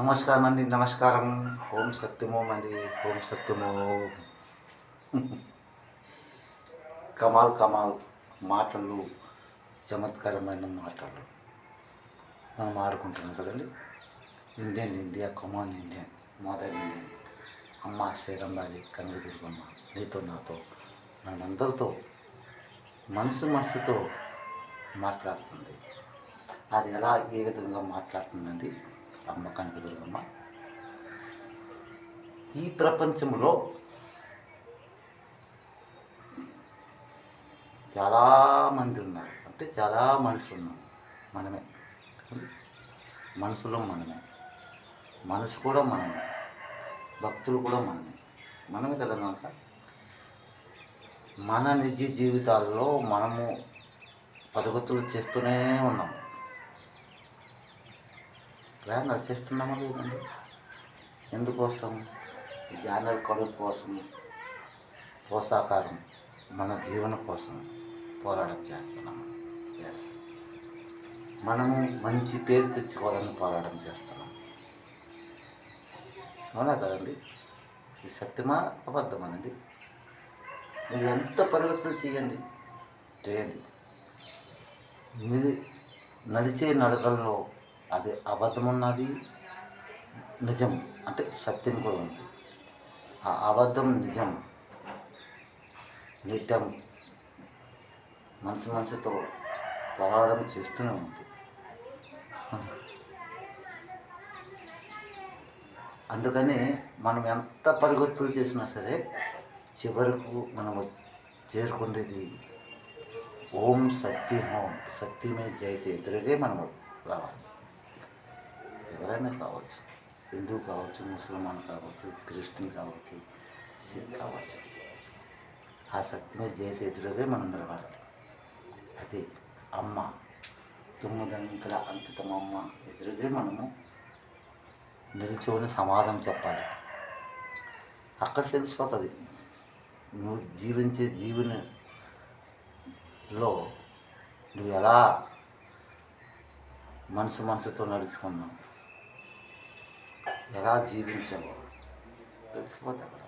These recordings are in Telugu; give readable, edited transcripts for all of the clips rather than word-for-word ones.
నమస్కారం అండి, నమస్కారం. ఓం సత్యమో అండి, ఓం సత్యమో. కమాల్ కమాల్ మాటలు, చమత్కారమైన మాటలు మనం ఆడుకుంటున్నాం కదండి. ఇండియా కమాన్ ఇండియన్, మదర్ ఇండియన్, అమ్మ శ్రీరంబాలి కనుక దుర్గమ్మ, నీతో నాతో మనందరితో మనసుతో మాట్లాడుతుంది. అది ఎలా ఏ విధంగా మాట్లాడుతుందండి అమ్మ కనుక దుర్గమ్మ. ఈ ప్రపంచంలో చాలామంది ఉన్నారు, అంటే చాలా మనుషులు ఉన్నాం. మనమే మనసులో మనమే, మనసు కూడా మనమే, భక్తులు కూడా మనమే కదనమాట. మన నిజ జీవితాల్లో మనము పరుగుతులు చేస్తూనే ఉన్నాం, ప్రయాణాలు చేస్తున్నామా లేదండి. ఎందుకోసం? జ్ఞానాల కడుపు కోసం, పోషాకారం, మన జీవనం కోసం పోరాటం చేస్తున్నాము. ఎస్, మనము మంచి పేరు తెచ్చుకోవాలని పోరాటం చేస్తున్నాం. అవునా కదండి? ఇది సత్యమా అబద్ధమానండి? మీరు ఎంత పరివర్తన చేయండి, మీరు నడిచే నడకల్లో అది అబద్ధం ఉన్నది, నిజం అంటే సత్యం కూడా ఉంది. ఆ అబద్ధం నిజం నిత్యం మనసుతో పోరాటం చేస్తూనే ఉంది. అందుకని మనం ఎంత పరిగెత్తులు చేసినా సరే చివరకు మనము చేరుకునేది ఓం సత్యమే జయతే ఎదురుగే మనం రావాలి. ఎవరైనా కావచ్చు, హిందూ కావచ్చు, ముసల్మాన్ కావచ్చు, క్రిస్టియన్ కావచ్చు, సిక్ కావచ్చు, ఆ సత్యమే జయతే ఎదురుగే మనం నిలబడాలి. అది అమ్మ తుమ్ముదంకల అంకితమమ్మ ఎదురుగే మనము నిల్చొని సమాధానం చెప్పాలి. అక్కడ తెలిసిపోతుంది నువ్వు జీవించే జీవనలో నువ్వు ఎలా మనసుతో నడుచుకున్నావు, ఎలా జీవించావు తెలిసిపోతుంది అక్కడ.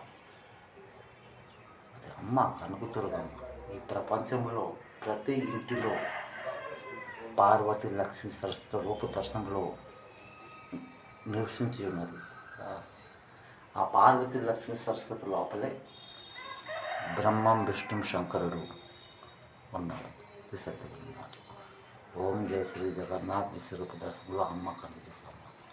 అమ్మ కనుకుతురుగమ్మ ఈ ప్రపంచంలో ప్రతి ఇంటిలో పార్వతి లక్ష్మి సరస్వతి రూప దర్శనంలో నివసించి ఉన్నది. ఆ పార్వతి లక్ష్మి సరస్వతి లోపలే బ్రహ్మం విష్ణు శంకరుడు ఉన్నాడు. ఇది సత్యమైన మాట. ఓం జయ శ్రీ జగన్నాథ్ విశ్వరూప దర్శనంలో అమ్మ కనుక